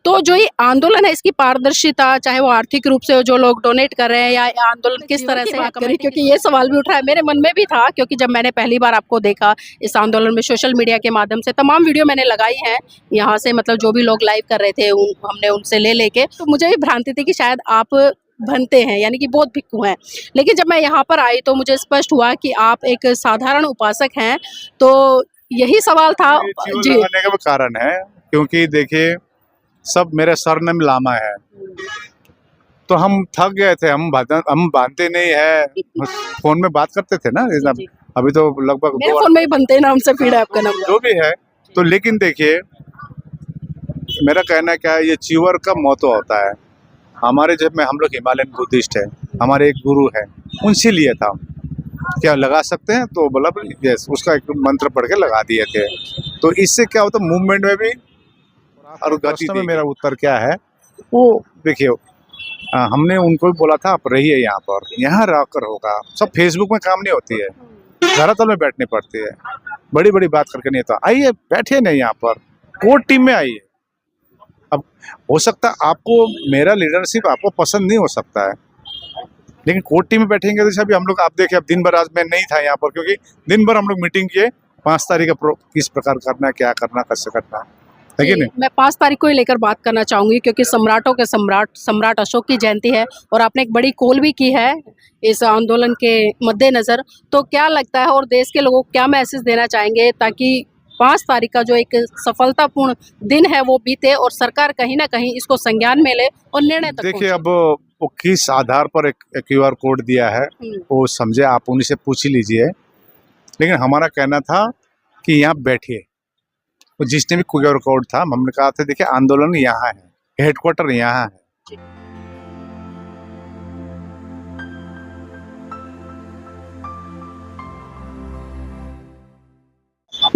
तो जो ये आंदोलन है इसकी पारदर्शिता, चाहे वो आर्थिक रूप से जो लोग डोनेट कर रहे हैं या आंदोलन किस तरह से बात करें, क्योंकि ये सवाल भी उठ रहा है, मेरे मन में भी था, क्योंकि जब मैंने पहली बार आपको देखा इस आंदोलन में सोशल मीडिया के माध्यम से, तमाम वीडियो मैंने लगाई हैं यहाँ से, मतलब जो भी लोग लाइव कर रहे थे हमने उनसे ले लेके, तो मुझे भी भ्रांति थी कि शायद आप भनते हैं, यानी कि बौद्ध भिक्खु हैं। लेकिन जब मैं यहाँ पर आई तो मुझे स्पष्ट हुआ कि आप एक साधारण उपासक हैं। तो यही सवाल था जी। लगाने का भी कारण है, क्योंकि देखिए सब मेरे सरनेम लामा है, तो हम थक गए थे, हम बांधते नहीं है, फोन में बात करते थे ना, अभी तो लगभग मेरे फोन में ही बनते हैं नाम से फीड है आपका नाम जो भी है। तो लेकिन देखिए मेरा कहना क्या है, ये चीवर का मोतो होता है। हमारे जब में हम लोग हिमालयन बुद्धिस्ट है, हमारे एक गुरु है, उनसे लिए था क्या लगा सकते हैं, तो बोला यस, उसका एक मंत्र पढ़ के लगा दिए थे। तो इससे क्या होता है मूवमेंट में भी और गति में। मेरा उत्तर क्या है वो देखिए, हमने उनको भी बोला था आप रहिए यहाँ रहकर होगा, सब फेसबुक में काम नहीं होती है, धरातल में बैठनी पड़ती है, बड़ी बड़ी बात करके नहीं होता। आइए बैठे नहीं यहाँ पर, कोर टीम में आइए। अब हो सकता है आपको मेरा लीडरशिप आपको पसंद नहीं हो सकता है, लेकिन कोर्ट टीम में बैठेंगे तो अभी हम लोग आप देखें, अब दिन भर आज मैं नहीं था यहाँ पर, क्योंकि दिन भर हम लोग मीटिंग किए 5 तारीख का किस प्रकार करना है, क्या करना, कैसे करना है कि नहीं। मैं 5 तारीख को ही लेकर बात करना चाहूंगी, क्योंकि सम्राटों के सम्राट अशोक की जयंती है और आपने एक बड़ी कॉल भी की है इस आंदोलन के मद्देनजर। तो क्या लगता है और देश के लोगों को क्या मैसेज देना चाहेंगे ताकि 5 तारीख का जो एक सफलतापूर्ण दिन है वो बीते और सरकार कहीं ना कहीं इसको संज्ञान में ले और निर्णय तक देखिए अब वो किस आधार पर एक QR कोड दिया है वो समझे, आप उन्हीं से पूछ ही लीजिए। लेकिन हमारा कहना था कि यहाँ बैठिए, तो जिसने भी QR कोड था हमने कहा था देखिए आंदोलन यहाँ है, हेडक्वार्टर यहाँ है।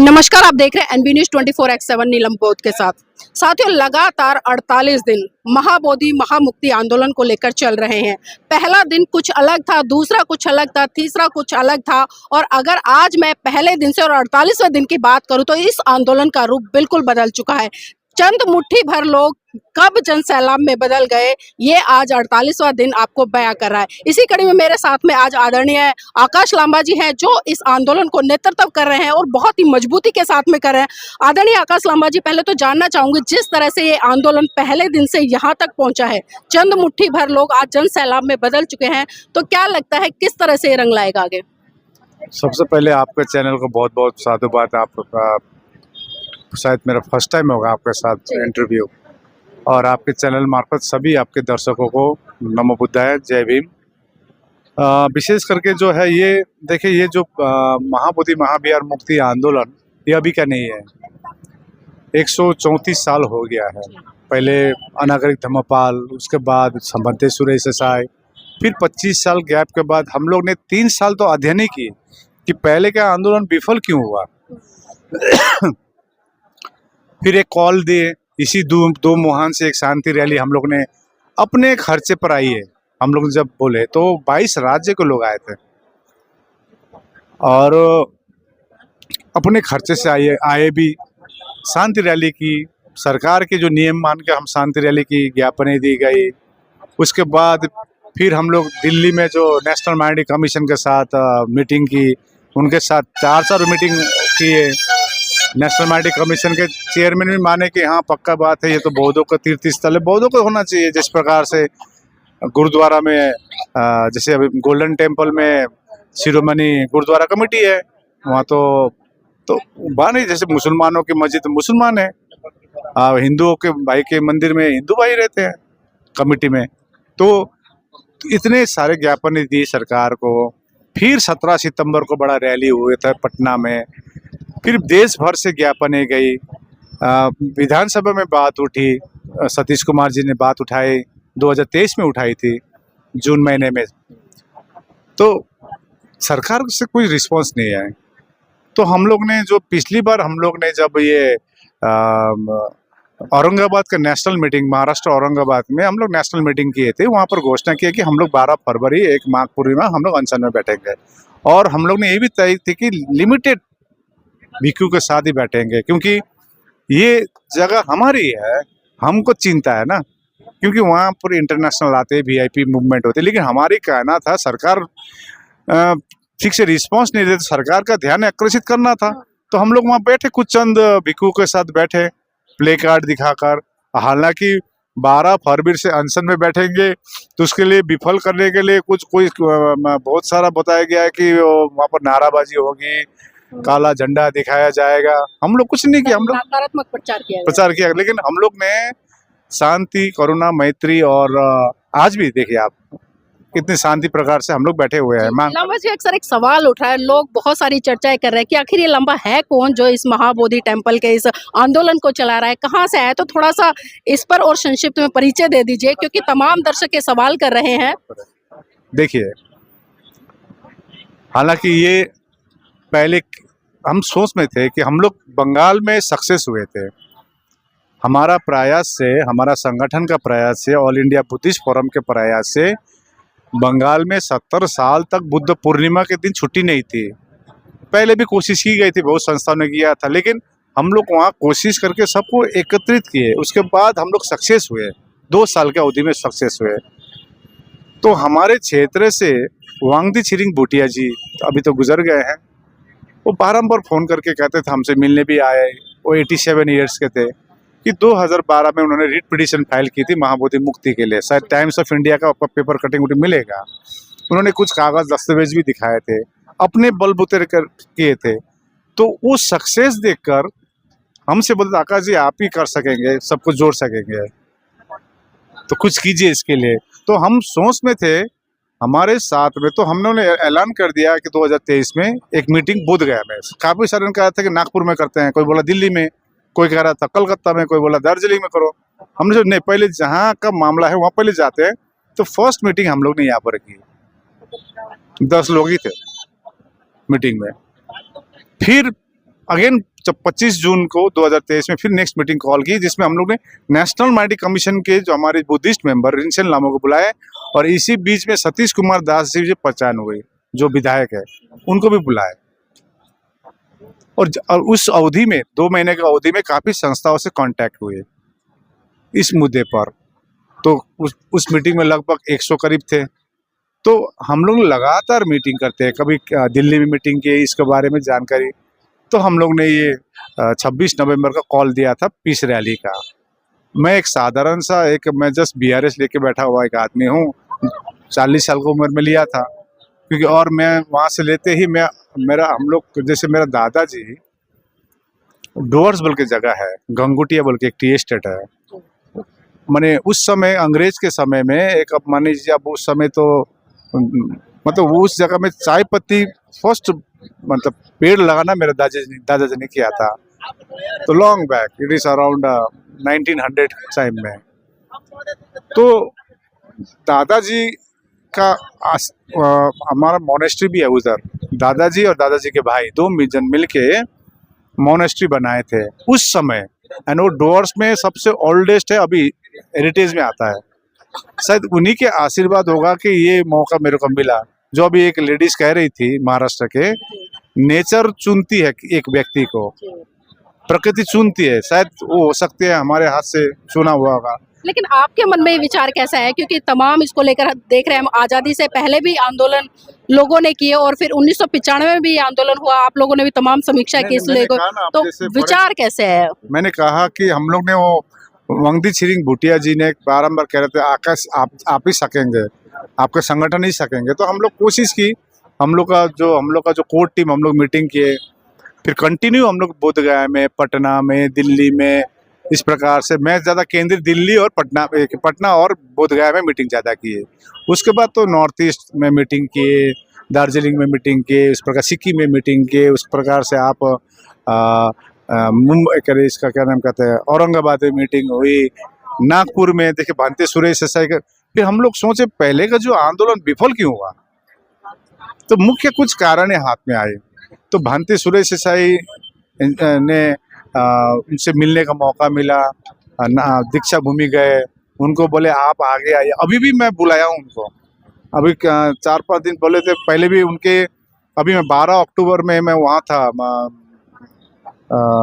नमस्कार, आप देख रहे हैं NB न्यूज 24/7 नीलम बौद्ध के साथ। साथियों, लगातार 48 दिन महाबोधि महामुक्ति आंदोलन को लेकर चल रहे हैं। पहला दिन कुछ अलग था, दूसरा कुछ अलग था, तीसरा कुछ अलग था, और अगर आज मैं पहले दिन से और 48वें दिन की बात करूं तो इस आंदोलन का रूप बिल्कुल बदल चुका है। चंद मुट्ठी भर लोग कब जन सैलाब में बदल गए, ये आज 48वां दिन आपको बयां कर रहा है। इसी कड़ी में मेरे साथ में आज आदरणीय आकाश लांबा जी हैं, जो इस आंदोलन को नेतृत्व कर रहे हैं और बहुत ही मजबूती के साथ में कर रहे हैं। आदरणीय आकाश लांबा जी, पहले तो जानना चाहूंगी, जिस तरह से ये आंदोलन पहले दिन से यहाँ तक पहुंचा है, चंद मुट्ठी भर लोग आज जन सैलाब में बदल चुके हैं, तो क्या लगता है किस तरह से ये रंग लाएगा आगे? सबसे पहले आपके चैनल को बहुत बहुत साधुवाद। आप शायद मेरा फर्स्ट टाइम होगा आपके साथ इंटरव्यू, और आपके चैनल मार्फत सभी आपके दर्शकों को नमो बुद्धाय, जय भीम। विशेष करके जो है ये देखिए, ये जो महाबोधि महाविहार मुक्ति आंदोलन ये अभी का नहीं है, 134 साल हो गया है। पहले अनागरिक धम्मपाल, उसके बाद संबंतेश्वर देसाई, फिर 25 साल गैप के बाद हम लोग ने 3 साल तो अध्ययन ही की कि पहले का आंदोलन विफल क्यों हुआ। फिर एक कॉल दिए, इसी दो मुहान से एक शांति रैली हम लोग ने अपने खर्चे पर आई है। हम लोग जब बोले तो 22 राज्य के लोग आए थे और अपने खर्चे से आए भी, शांति रैली की, सरकार के जो नियम मान के हम शांति रैली की, ज्ञापनें दी गई। उसके बाद फिर हम लोग दिल्ली में जो नेशनल माइनॉरिटी कमीशन के साथ मीटिंग की, उनके साथ 4 मीटिंग किए। नेशनल माइनॉरिटी कमीशन के चेयरमैन भी माने कि हाँ पक्का बात है, ये तो बौद्धों का तीर्थ स्थल है, बौद्धों को होना चाहिए। जिस प्रकार से गुरुद्वारा में जैसे अभी गोल्डन टेम्पल में शिरोमणि गुरुद्वारा कमेटी है, वहाँ तो बानी, जैसे मुसलमानों की मस्जिद मुसलमान है, हिंदुओं के भाई के मंदिर में हिंदू भाई रहते हैं कमेटी में। तो इतने सारे ज्ञापन दिए सरकार को। फिर 17 सितंबर को बड़ा रैली हुए था पटना में, फिर देश भर से ज्ञापनें गई, विधानसभा में बात उठी, सतीश कुमार जी ने बात उठाई, 2023 में उठाई थी जून महीने में, तो सरकार से कोई रिस्पांस नहीं आया। तो हम लोग ने जो पिछली बार हम लोग ने जब ये औरंगाबाद का नेशनल मीटिंग, महाराष्ट्र औरंगाबाद में हम लोग नेशनल मीटिंग किए थे, वहाँ पर घोषणा किया कि हम लोग 12 फरवरी एक माघ पूर्णिमा हम लोग अनशन में बैठेंगे, और हम लोग ने ये भी तय थी कि लिमिटेड भिक्खु के साथ ही बैठेंगे, क्योंकि ये जगह हमारी है, हमको चिंता है ना, क्योंकि वहाँ पर इंटरनेशनल आते, वीआईपी मूवमेंट होते, लेकिन हमारी कहना था सरकार ठीक से रिस्पांस नहीं देती, सरकार का ध्यान आकर्षित करना था। तो हम लोग वहाँ बैठे, कुछ चंद भिक्षुओं के साथ बैठे, प्ले कार्ड दिखाकर। हालांकि 12 फरवरी से अनशन में बैठेंगे, तो उसके लिए विफल करने के लिए कोई बहुत सारा बताया गया है कि वहाँ पर नाराबाजी होगी, काला झंडा दिखाया जाएगा। हम लोग कुछ नहीं किया, हम लोग नकारात्मक प्रचार किया गया। प्रचार किया, लेकिन हम लोग ने शांति, करुणा, मैत्री और आज भी देखिए आप कितनी शांति प्रकार से हम लोग बैठे हुए हैं। लंबा जी, अक्सर एक सवाल उठ रहा है, लोग बहुत सारी चर्चाएं कर रहे हैं कि आखिर ये लंबा है कौन जो इस महाबोधि टेम्पल के इस आंदोलन को चला रहा है, कहाँ से आया? तो थोड़ा सा इस पर और संक्षिप्त में परिचय दे दीजिए, क्योंकि तमाम दर्शक ये सवाल कर रहे हैं। देखिए, हालांकि ये पहले हम सोच में थे कि हम लोग बंगाल में सक्सेस हुए थे। हमारा प्रयास से, हमारा संगठन का प्रयास से, ऑल इंडिया बुद्धिस्ट फोरम के प्रयास से बंगाल में 70 साल तक बुद्ध पूर्णिमा के दिन छुट्टी नहीं थी। पहले भी कोशिश की गई थी, बहुत संस्थाओं ने किया था, लेकिन हम लोग वहाँ कोशिश करके सबको एकत्रित किए। उसके बाद हम लोग सक्सेस हुए, 2 साल के अवधि में सक्सेस हुए। तो हमारे क्षेत्र से वांगदी छिरिंग भूटिया जी अभी तो गुजर गए हैं, वो बारंबार फ़ोन करके कहते थे, हमसे मिलने भी आए। वो 87 ईयर्स के थे कि 2012 में उन्होंने रिट पिटीशन फाइल की थी महाबोधि मुक्ति के लिए। शायद टाइम्स ऑफ इंडिया का आपका पेपर कटिंग मिलेगा। उन्होंने कुछ कागज दस्तावेज भी दिखाए थे, अपने बलबूते किए थे। तो वो सक्सेस देखकर हमसे बोलते, आकाश जी आप ही कर सकेंगे, सब कुछ जोड़ सकेंगे, तो कुछ कीजिए इसके लिए। तो हम सोच में थे, हमारे साथ में तो हमने ऐलान कर दिया कि 2023 में एक मीटिंग बोधगया में। काफ़ी सारे ने कहा था कि नागपुर में करते हैं, कोई बोला दिल्ली में, कोई कह रहा था कलकत्ता में, कोई बोला दार्जिलिंग में करो। हमने जो नहीं, पहले जहाँ का मामला है वहाँ पहले जाते हैं। तो फर्स्ट मीटिंग हम लोग ने यहाँ पर की, 10 लोग ही थे मीटिंग में। फिर अगेन 25 जून को 2023 में फिर नेक्स्ट मीटिंग कॉल की, जिसमें हम लोग ने नेशनल माइटी कमीशन के जो हमारे बुद्धिस्ट मेंबर रिंसेन लामो को बुलाए, और इसी बीच में सतीश कुमार दास जी पहचान हुई, जो विधायक है, उनको भी बुलाए। और उस अवधि में 2 महीने की अवधि में काफ़ी संस्थाओं से कांटेक्ट हुए इस मुद्दे पर। तो उस मीटिंग में लगभग 100 करीब थे। तो हम लोग लगातार मीटिंग करते हैं, कभी दिल्ली में मीटिंग की इसके बारे में जानकारी। तो हम लोग ने ये 26 नवंबर का कॉल दिया था पीस रैली का। मैं एक साधारण सा मैं जस्ट BRS लेके बैठा हुआ एक आदमी हूँ, 40 साल की उम्र में लिया था, क्योंकि और मैं वहाँ से लेते ही हम लोग जैसे मेरा दादाजी डोअर्स बोल के जगह है, गंगुटिया बोल के एक टी एस्टेट है। माने उस समय अंग्रेज के समय में एक, अब मान लीजिए अब उस समय तो मतलब उस जगह में चाय पत्ती फर्स्ट मतलब पेड़ लगाना मेरे दादाजी ने किया था। तो long back, it is around 1900 time में। तो दादाजी का हमारा मोनेस्ट्री भी है उधर। दादाजी और दादाजी के भाई 2 जन मिलके मोनेस्ट्री बनाए थे उस समय, एंड वो डोअर्स में सबसे ओल्डेस्ट है, अभी हेरिटेज में आता है। शायद उन्हीं के आशीर्वाद होगा कि ये मौका मेरे को मिला। जो अभी एक लेडीज कह रही थी महाराष्ट्र के, नेचर चुनती है एक व्यक्ति को, प्रकृति चुनती है, शायद वो हो सकती है हमारे हाथ से चुना हुआ होगा। लेकिन आपके मन में ये विचार कैसा है, क्योंकि तमाम इसको लेकर देख रहे हैं हम, आज़ादी से पहले भी आंदोलन लोगों ने किए और फिर 1995 में भी आंदोलन हुआ, आप लोगों ने भी तमाम समीक्षा की इसलिए, तो विचार कैसे है? मैंने कहा कि हम लोग ने वो वांगदी छिरिंग भूटिया जी ने बारंबार कह रहे थे, आकाश आप ही सकेंगे, आपके संगठन ही सकेंगे। तो हम लोग कोशिश की, हम लोग का जो कोर टीम, हम लोग मीटिंग किए, फिर कंटिन्यू हम लोग बोधगया में, पटना में, दिल्ली में, इस प्रकार से मैं ज़्यादा केंद्रित दिल्ली और पटना और बोधगया में मीटिंग ज़्यादा किए। उसके बाद तो नॉर्थ ईस्ट में मीटिंग किए, दार्जिलिंग में मीटिंग किए, उस प्रकार सिक्किम में मीटिंग किए, उस प्रकार से आप मुंबई करे, इसका क्या नाम कहते हैं, औरंगाबाद में मीटिंग हुई, नागपुर में देखिए भांति सुरेश देसाई का। फिर हम लोग सोचे पहले का जो आंदोलन विफल क्यों हुआ, तो मुख्य कुछ कारण हाथ में आए। तो भांति सुरेश देसाई ने उनसे मिलने का मौका मिला, दीक्षा भूमि गए, उनको बोले आप आगे आइए। अभी भी मैं बुलाया हूँ उनको, अभी 4-5 दिन बोले थे पहले भी उनके। अभी मैं 12 अक्टूबर में मैं वहाँ था,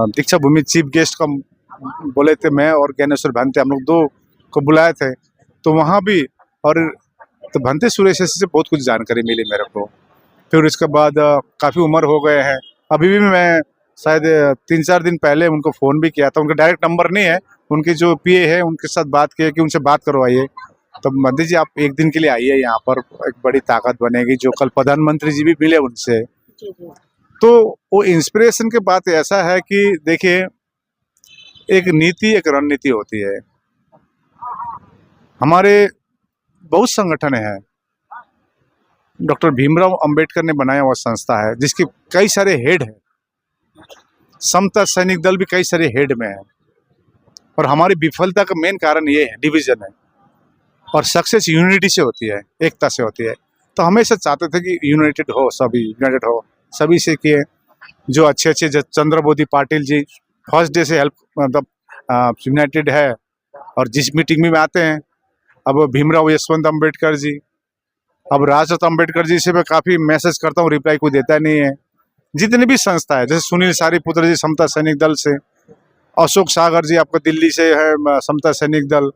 दीक्षा भूमि चीफ गेस्ट का बोले थे, मैं और ज्ञानेश्वर भंते, हम लोग दो को बुलाए थे, तो वहाँ भी और तो भंते सुरेश से बहुत कुछ जानकारी मिली मेरे को। फिर इसके बाद काफ़ी उम्र हो गए हैं, अभी भी मैं शायद 3-4 दिन पहले उनको फ़ोन भी किया था, उनका डायरेक्ट नंबर नहीं है, उनके जो पीए है उनके साथ बात किया कि उनसे बात करवाइए। तो मोदी जी आप एक दिन के लिए आइए यहाँ पर, एक बड़ी ताकत बनेगी, जो कल प्रधानमंत्री जी भी मिले उनसे। तो वो इंस्पिरेशन की बात ऐसा है कि देखिए, एक नीति एक रणनीति होती है। हमारे बहुत संगठन हैं, डॉक्टर भीमराव अंबेडकर ने बनाया हुआ संस्था है जिसके कई सारे हेड हैं, समता सैनिक दल भी कई सारे हेड में है, और हमारी विफलता का मेन कारण ये है, डिवीजन है, और सक्सेस यूनिटी से होती है, एकता से होती है। तो हमेशा चाहते थे कि यूनाइटेड हो, सभी यूनाइटेड हो, सभी से किए। जो अच्छे चंद्रबोधी पाटिल जी फर्स्ट डे से हेल्प मतलब यूनाइटेड है, और जिस मीटिंग में आते हैं, अब भीमराव यशवंत अंबेडकर जी, अब राजरत्न अंबेडकर जी से मैं काफ़ी मैसेज करता हूँ, रिप्लाई कोई देता नहीं है। जितने भी संस्था है, जैसे सुनील सारीपुत्र जी समता सैनिक दल से, अशोक सागर जी आपका दिल्ली से है समता सैनिक दल।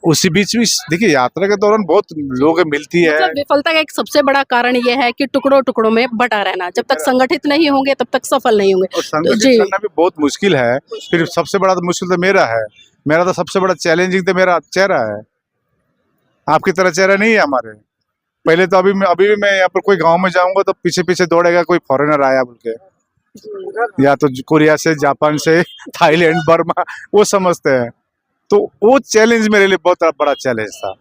उसी बीच भी देखिए, यात्रा के दौरान बहुत लोग मिलती है। मतलब विफलता का एक सबसे बड़ा कारण ये है कि टुकड़ों टुकड़ों में बटा रहना, जब तक संगठित नहीं होंगे तब तक सफल नहीं होंगे। और संगठित जी। करना भी बहुत मुश्किल है। फिर सबसे बड़ा तो मुश्किल तो मेरा है, मेरा तो सबसे बड़ा चैलेंजिंग तो मेरा चेहरा है। आपकी तरह चेहरा नहीं है हमारे। पहले तो अभी भी मैं यहाँ पर कोई गांव में जाऊंगा तो पीछे पीछे दौड़ेगा कोई फॉरेनर आया बोल के, या तो कोरिया से, जापान से, थाईलैंड, बर्मा, वो समझते हैं। तो वो चैलेंज मेरे लिए बहुत बड़ा चैलेंज था।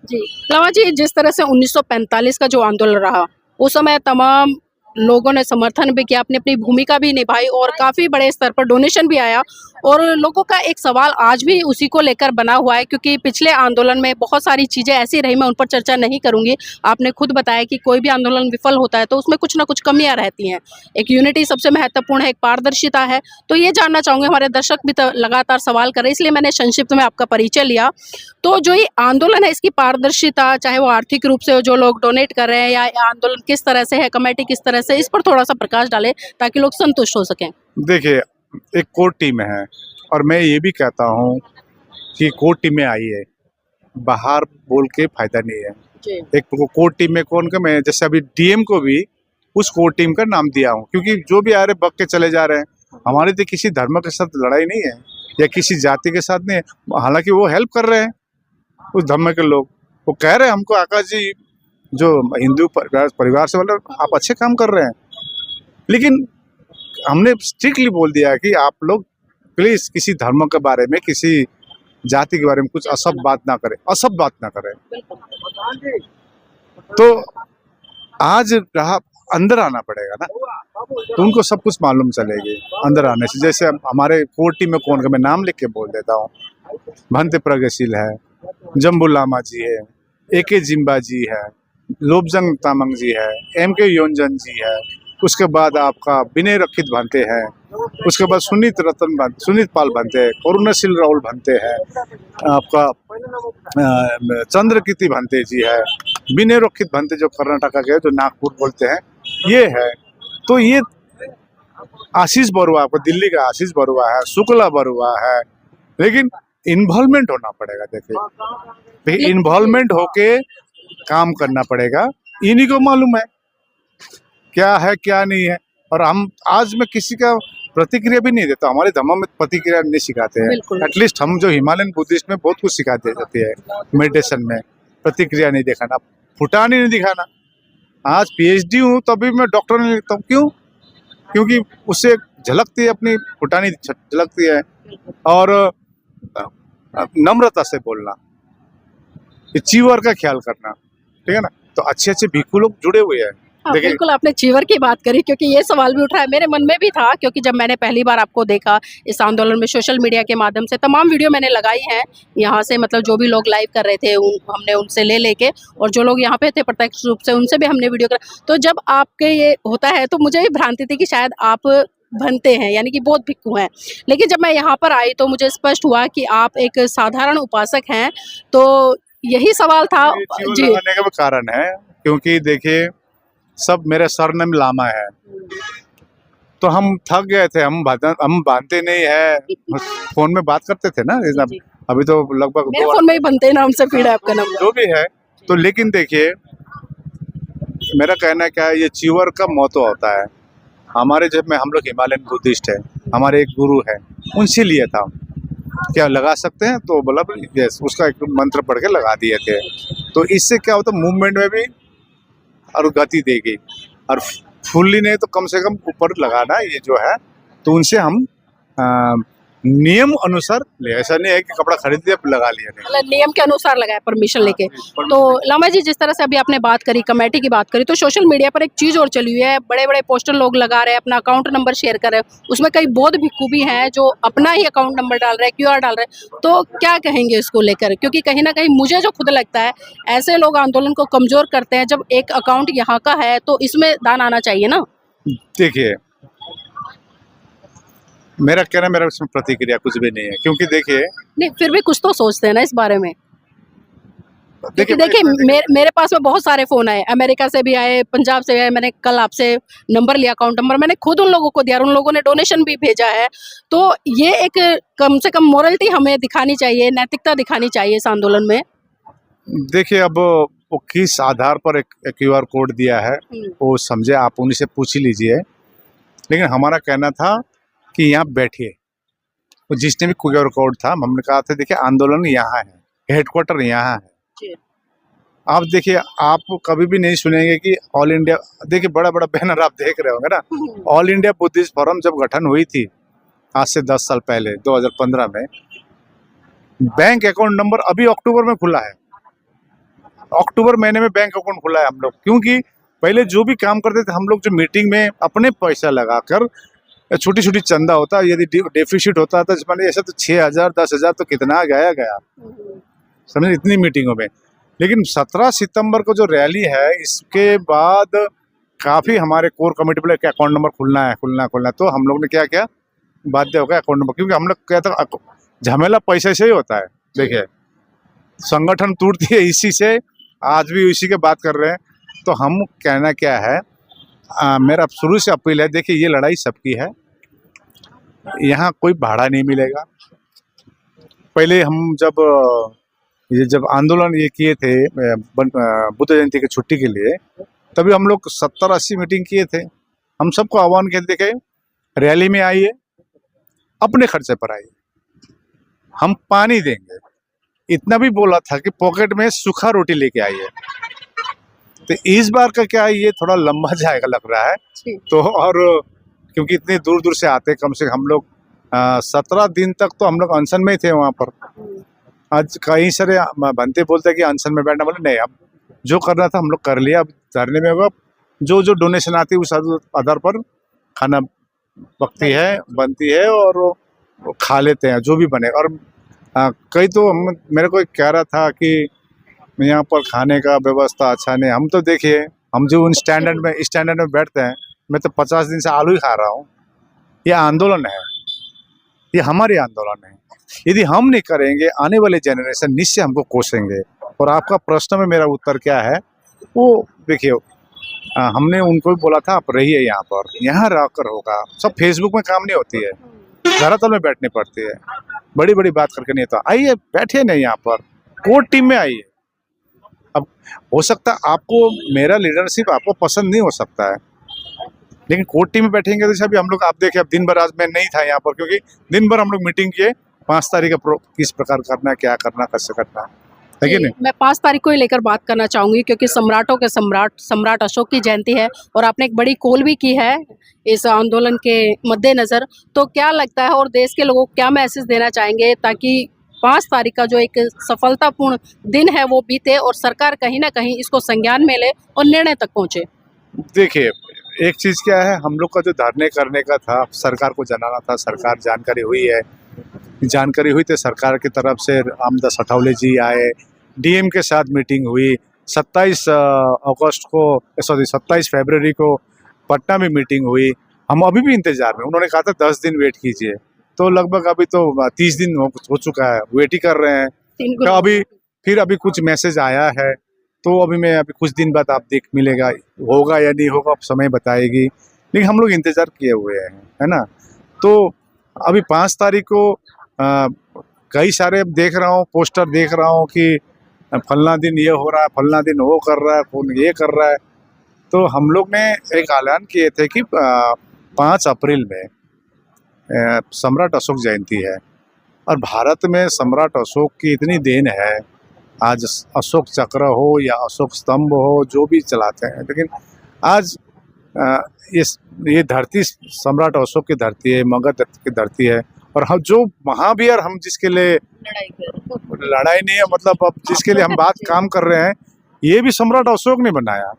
जी लावा जी, जिस तरह से 1945 का जो आंदोलन रहा, उस समय तमाम लोगों ने समर्थन भी किया, अपनी अपनी भूमिका भी निभाई और काफ़ी बड़े स्तर पर डोनेशन भी आया। और लोगों का एक सवाल आज भी उसी को लेकर बना हुआ है, क्योंकि पिछले आंदोलन में बहुत सारी चीज़ें ऐसी रही, मैं उन पर चर्चा नहीं करूंगी। आपने खुद बताया कि कोई भी आंदोलन विफल होता है तो उसमें कुछ ना कुछ कमियां रहती हैं। एक यूनिटी सबसे महत्वपूर्ण है, एक पारदर्शिता है। तो ये जानना चाहूँगे, हमारे दर्शक भी लगातार सवाल कर रहे हैं, इसलिए मैंने संक्षिप्त में आपका परिचय लिया। तो जो ये आंदोलन है, इसकी पारदर्शिता, चाहे वो आर्थिक रूप से जो लोग डोनेट कर रहे हैं, या आंदोलन किस तरह से है, कमेटी किस तरह से, इस पर थोड़ा सा प्रकाश डालें ताकि लोग संतुष्ट हो सकें। देखिए, एक कोर टीम है, और मैं ये भी कहता हूँ कि कोर टीमें आई है, बाहर बोल के फायदा नहीं है। जी। एक कोर टीम में कौन का, मैं जैसे अभी डीएम को भी उस कोर टीम का नाम दिया हूँ, क्योंकि जो भी आ रहे बग के चले जा रहे हैं। हमारी तो किसी धर्म के साथ लड़ाई नहीं है, या किसी जाति के साथ नहीं है। हालांकि वो हेल्प कर रहे हैं, उस धर्म के लोग, वो कह रहे हैं हमको, आकाश जी जो हिंदू परिवार से बोले, आप अच्छे काम कर रहे हैं, लेकिन हमने स्ट्रिक्टली बोल दिया है कि आप लोग प्लीज किसी धर्म के बारे में, किसी जाति के बारे में कुछ असभ बात ना करें, असभ बात ना करें। तो आज रहा, अंदर आना पड़ेगा ना, तो उनको सब कुछ मालूम चलेगी अंदर आने से। जैसे हमारे कोर टीम में कौन का, मैं नाम लिख के बोल देता हूँ, भंते प्रगतिशील है, जम्बू लामा जी है, एके जिम्बा जी है, लोबजंग तामंग जी है, एमके योंजन जी है, उसके बाद आपका विनय रक्षित भंते हैं, उसके बाद सुनीत पाल भंते हैं, करुणाशील राहुल भंते हैं, आपका चंद्रकीर्ति भंते जी है, विनय रक्षित भंते जो कर्नाटका के, जो नागपुर बोलते हैं, ये है। तो ये आशीष बरुआ, आपको दिल्ली का आशीष बरुआ है, शुक्ला बरुआ है, लेकिन इन्वॉल्वमेंट होना पड़ेगा। देखिए, इन्वॉल्वमेंट होके काम करना पड़ेगा, इन्हीं को मालूम है क्या है क्या नहीं है। और हम आज मैं किसी का प्रतिक्रिया भी नहीं देता, हमारे धर्म में प्रतिक्रिया नहीं सिखाते हैं। एटलीस्ट हम जो हिमालयन बुद्धिस्ट में बहुत कुछ सिखाते जाते हैं, मेडिटेशन में प्रतिक्रिया नहीं दिखाना, फुटानी नहीं दिखाना। आज पीएचडी हूँ तभी मैं डॉक्टर नहीं लिखता हूँ, क्यों? क्योंकि उससे झलकती है, अपनी फुटानी झलकती है, और नम्रता से बोलना, चीवर का ख्याल करना, ठीक है ना। तो अच्छे अच्छे भिक्खु लोग जुड़े हुए हैं। हाँ, बिल्कुल आपने चीवर की बात करी, क्योंकि ये सवाल भी उठा है, मेरे मन में भी था, क्योंकि जब मैंने पहली बार आपको देखा इस आंदोलन में, सोशल मीडिया के माध्यम से तमाम वीडियो मैंने लगाई हैं यहाँ से, मतलब जो भी लोग लाइव कर रहे थे हमने उनसे ले लेके, और जो लोग यहाँ पे थे प्रत्यक्ष रूप से उनसे भी हमने वीडियो करा। तो जब आपके ये होता है तो मुझे भी भ्रांति थी कि शायद आप भंते हैं, यानी कि बौद्ध भिक्खु हैं, लेकिन जब मैं यहाँ पर आई तो मुझे स्पष्ट हुआ कि आप एक साधारण उपासक हैं। तो यही सवाल था जी। लगाने का कारण है क्योंकि देखिए, सब मेरे सरनेम लामा है, तो हम थक गए थे, हम बांधते नहीं है, फोन में बात करते थे ना जी। अभी तो लगभग मेरे फोन में ही बनते हैं नाम से फीड है आपका नंबर। जो भी है। तो लेकिन देखिए, मेरा कहना क्या है, ये चीवर का मोतो होता है। हमारे जब में हम लोग हिमालयन बुद्धिस्ट है, हमारे एक गुरु है, उनसे लिए था, क्या लगा सकते हैं, तो बोला यस, उसका एक मंत्र पढ़ के लगा दिए थे। तो इससे क्या होता, मूवमेंट में भी और गति देगी, और फुल्ली नहीं तो कम से कम ऊपर लगाना, ये जो है। तो उनसे हम नियम अनुसार ले, ऐसा नहीं है कि कपड़ा खरीद लिया लगा लिया, नहीं। मतलब नियम के अनुसार लगाया, परमिशन लेके। तो लामा जी, जिस तरह से अभी आपने बात करी, कमेटी की बात करी, तो सोशल मीडिया पर एक चीज और चली हुई है, बड़े बड़े पोस्टर लोग लगा रहे हैं, अपना अकाउंट नंबर शेयर कर रहे हैं, उसमें कई बौद्ध भिक्खु भी हैं जो अपना ही अकाउंट नंबर डाल रहे हैं, क्यूआर डाल रहे हैं। तो क्या कहेंगे इसको लेकर? क्योंकि कहीं ना कहीं मुझे जो खुद लगता है, ऐसे लोग आंदोलन को कमजोर करते हैं। जब एक अकाउंट यहाँ का है तो इसमें दान आना चाहिए ना। देखिए, मेरा कहना, मेरा उसमें प्रतिक्रिया कुछ भी नहीं है, क्योंकि देखिए, नहीं, फिर भी कुछ तो सोचते हैं ना इस बारे में। क्योंकि देखिए, देखिए, मेरे पास में बहुत सारे फ़ोन आए, अमेरिका से भी आए, पंजाब से भी आए। मैंने कल आपसे नंबर लिया, अकाउंट नंबर मैंने खुद उन लोगों को दिया और उन लोगों ने डोनेशन भी भेजा है। तो ये एक कम से कम मोरलिटी हमें दिखानी चाहिए, नैतिकता दिखानी चाहिए इस आंदोलन में। देखिए, अब वो किस आधार पर एक क्यूआर कोड दिया है, वो समझे, आप उन्हीं से पूछ ही लीजिए। लेकिन हमारा कहना था कि यहाँ बैठिए, वो जिसने भी क्यूआर कोड था, हमने कहा था देखिए, आंदोलन यहाँ है, हेडक्वार्टर यहाँ है। आप देखिए, आप कभी भी नहीं सुनेंगे कि ऑल इंडिया, देखिए बड़ा बड़ा बैनर आप देख रहे होंगे ना, ऑल इंडिया बुद्धिस्ट फोरम जब गठन हुई थी आज से 10 साल पहले, 2015 में, बैंक अकाउंट नंबर अभी अक्टूबर में खुला है, अक्टूबर महीने में बैंक अकाउंट खुला है हम लोग। क्योंकि पहले जो भी काम करते थे हम लोग, जो मीटिंग में अपने पैसा लगाकर, छोटी छोटी चंदा होता, यदि डेफिसिट होता था, मैंने ऐसा तो 6,000 10,000 तो कितना गया समझे, इतनी मीटिंगों में। लेकिन 17 सितंबर को जो रैली है, इसके बाद काफ़ी हमारे कोर कमेटी बोले कि अकाउंट नंबर खुलना है। तो हम लोग ने क्या किया, बाध्य हो गया अकाउंट नंबर, क्योंकि हम लोग क्या था, झमेला पैसे से ही होता है। देखिए, संगठन टूटती है इसी से, आज भी इसी के बात कर रहे हैं। तो हम कहना क्या है, मेरा शुरू से अपील है, देखिए ये लड़ाई सबकी है, यहाँ कोई भाड़ा नहीं मिलेगा। पहले हम जब आंदोलन ये किए थे बुद्ध जयंती की छुट्टी के लिए, तभी हम लोग 70-80 मीटिंग किए थे। हम सबको आह्वान किए, देखे रैली में आइए, अपने खर्चे पर आइए, हम पानी देंगे, इतना भी बोला था कि पॉकेट में सूखा रोटी लेके आइए। तो इस बार का क्या है, ये थोड़ा लंबा जाएगा लग रहा है। तो और क्योंकि इतनी दूर दूर से आते, कम से कम हम लोग 17 दिन तक तो हम लोग अनशन में ही थे वहाँ पर। आज कई सारे बनते बोलते कि अनशन में बैठना, बोले नहीं, अब जो करना था हम लोग कर लिया, अब धरने में होगा। जो जो डोनेशन आती है उस आधार पर खाना बनती है और वो खा लेते हैं जो भी बने। और कई तो मेरे को कह रहा था कि यहाँ पर खाने का व्यवस्था अच्छा नहीं। हम तो देखिए, हम जो उन स्टैंडर्ड में बैठते हैं, मैं तो 50 दिन से आलू ही खा रहा हूँ। ये आंदोलन है, ये हमारे आंदोलन है। यदि हम नहीं करेंगे, आने वाले जनरेशन निश्चय हमको कोसेंगे। और आपका प्रश्न में मेरा उत्तर क्या है, वो देखिए, हमने उनको भी बोला था आप रहिए यहाँ रहकर होगा। सब फेसबुक में काम नहीं होती है, धरातल में बैठनी पड़ती है, बड़ी बड़ी बात करके नहीं होता। आइए, बैठिए नहीं यहाँ पर, कोर टीम में आइए। अब हो सकता है आपको मेरा लीडरशिप आपको पसंद नहीं हो सकता है, लेकिन कोर टीम में बैठेंगे तो अभी हम लोग, आप देखिए, अब दिन भर आज मैं नहीं था यहाँ पर, क्योंकि दिन भर हम लोग मीटिंग किए 5 तारीख का किस प्रकार करना है, क्या करना, कैसे करना है कि नहीं। मैं 5 तारीख को ही लेकर बात करना चाहूंगी, क्योंकि सम्राटों के सम्राट अशोक की जयंती है और आपने एक बड़ी कॉल भी की है इस आंदोलन के मद्देनजर। तो क्या लगता है, और देश के लोगों को क्या मैसेज देना चाहेंगे, ताकि 5 तारीख का जो एक सफलतापूर्ण दिन है वो बीते और सरकार कहीं ना कहीं इसको संज्ञान में ले और निर्णय तक पहुंचे? देखिए, एक चीज़ क्या है, हम लोग का जो धरने करने का था, सरकार को जनाना था, सरकार जानकारी हुई तो सरकार की तरफ से रामदास अठावले जी आए, डीएम के साथ मीटिंग हुई। 27 फरवरी को पटना में मीटिंग हुई। हम अभी भी इंतजार में, उन्होंने कहा था 10 दिन वेट कीजिए, तो लगभग अभी तो 30 दिन हो चुका है, वेट ही कर रहे हैं। तो अभी कुछ मैसेज आया है, तो अभी कुछ दिन बाद आप मिलेगा, होगा या नहीं होगा, अब समय बताएगी। लेकिन हम लोग इंतज़ार किए हुए हैं, है ना। तो अभी 5 तारीख को कई सारे देख रहा हूँ, पोस्टर देख रहा हूँ कि फलना दिन ये हो रहा है, फलना दिन वो कर रहा है, कौन ये कर रहा है। तो हम लोग ने एक ऐलान किए थे कि 5 अप्रैल में सम्राट अशोक जयंती है और भारत में सम्राट अशोक की इतनी देन है। आज अशोक चक्र हो या अशोक स्तंभ हो, जो भी चलाते हैं, लेकिन आज ये धरती सम्राट अशोक की धरती है, मगध की धरती है। और हम जो महावीर, हम जिसके लिए लड़ाई नहीं है, मतलब अब जिसके लिए हम बात काम कर रहे हैं, ये भी सम्राट अशोक ने बनाया।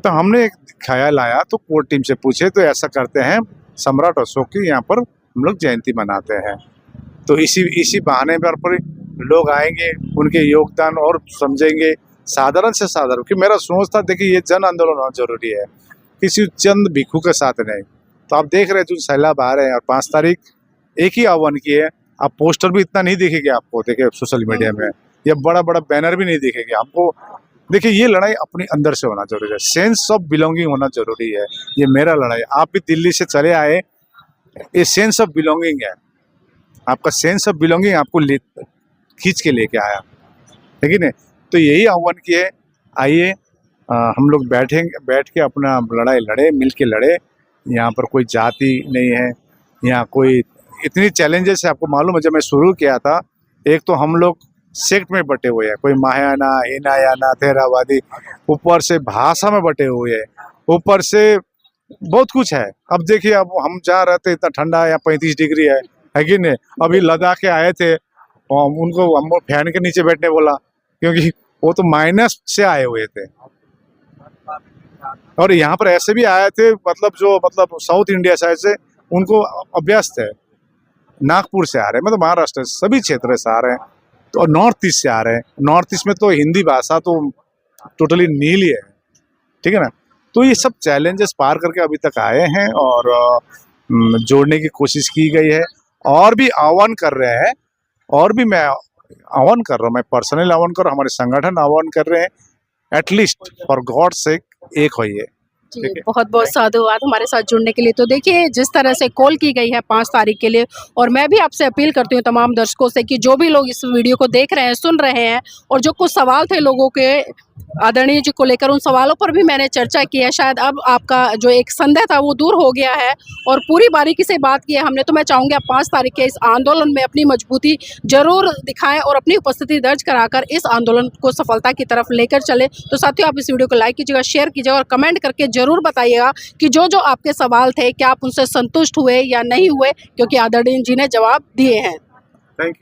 तो हमने एक ख्याल आया, तो कोर टीम से पूछे तो ऐसा करते हैं, सम्राट अशोक की यहाँ पर हम लोग जयंती मनाते हैं। तो इसी बहाने पर लोग आएंगे, उनके योगदान और समझेंगे, साधारण से साधारण। कि मेरा सोच था, देखिए ये जन आंदोलन होना जरूरी है, किसी चंद भिक्षु के साथ नहीं। तो आप देख रहे हैं जो सैलाब आ रहे हैं, और 5 तारीख एक ही आह्वान की है। आप पोस्टर भी इतना नहीं दिखेगा आपको, देखिए सोशल मीडिया में, या बड़ा बड़ा बैनर भी नहीं दिखेगा आपको। देखिए ये लड़ाई अपने अंदर से होना जरूरी है, सेंस ऑफ बिलोंगिंग होना जरूरी है। ये मेरा लड़ाई, आप भी दिल्ली से चले आए, ये सेंस ऑफ बिलोंगिंग है। आपका सेंस ऑफ बिलोंगिंग आपको खींच के लेके आया, लेकिन तो यही आह्वान किए, आइए हम लोग बैठ के अपना लड़ाई लड़े, मिल के लड़े। यहाँ पर कोई जाति नहीं है, यहाँ कोई इतनी चैलेंजेस है। आपको मालूम है, जब मैं शुरू किया था, एक तो हम लोग सेक्ट में बटे हुए हैं, कोई महायाना, हिनायाना, थेरावादी, ऊपर से भाषा में बटे हुए हैं, ऊपर से बहुत कुछ है। अब देखिए, अब हम जहाँ रहते इतना ठंडा है, 35 डिग्री है कि नहीं। अभी लद्दाख के आए थे, उनको हम फैन के नीचे बैठने बोला, क्योंकि वो तो माइनस से आए हुए थे। और यहाँ पर ऐसे भी आए थे, मतलब साउथ इंडिया साइड से, उनको अभ्यास है, नागपुर से आ रहे हैं, मतलब महाराष्ट्र, सभी क्षेत्र से आ रहे हैं। तो नॉर्थ ईस्ट से आ रहे हैं। नॉर्थ ईस्ट में तो हिंदी भाषा तो टोटली नील ही है, ठीक है ना। तो ये सब चैलेंजेस पार करके अभी तक आए हैं, और जोड़ने की कोशिश की गई है, और भी आह्वान कर रहे हैं, और भी मैं आह्वान कर रहा हूँ, मैं पर्सनल आह्वान कर रहा हूँ, हमारे संगठन आह्वान कर रहे हैं, एटलीस्ट फॉर गॉड सेक एक होइए। जी, बहुत बहुत साधुवाद हमारे साथ जुड़ने के लिए। तो देखिए, जिस तरह से कॉल की गई है 5 तारीख के लिए, और मैं भी आपसे अपील करती हूँ तमाम दर्शकों से कि जो भी लोग इस वीडियो को देख रहे हैं, सुन रहे हैं, और जो कुछ सवाल थे लोगों के आदरणीय जी को लेकर, उन सवालों पर भी मैंने चर्चा की है। शायद अब आपका जो एक संदेह था वो दूर हो गया है, और पूरी बारीकी से बात की है हमने। तो मैं चाहूँगी आप 5 तारीख के इस आंदोलन में अपनी मजबूती जरूर दिखाएं, और अपनी उपस्थिति दर्ज कराकर इस आंदोलन को सफलता की तरफ लेकर चले। तो साथियों, आप इस वीडियो को लाइक कीजिएगा, शेयर कीजिएगा, और कमेंट करके जरूर बताइएगा कि जो जो आपके सवाल थे, क्या आप उनसे संतुष्ट हुए या नहीं हुए, क्योंकि आदरणीय जी ने जवाब दिए हैं।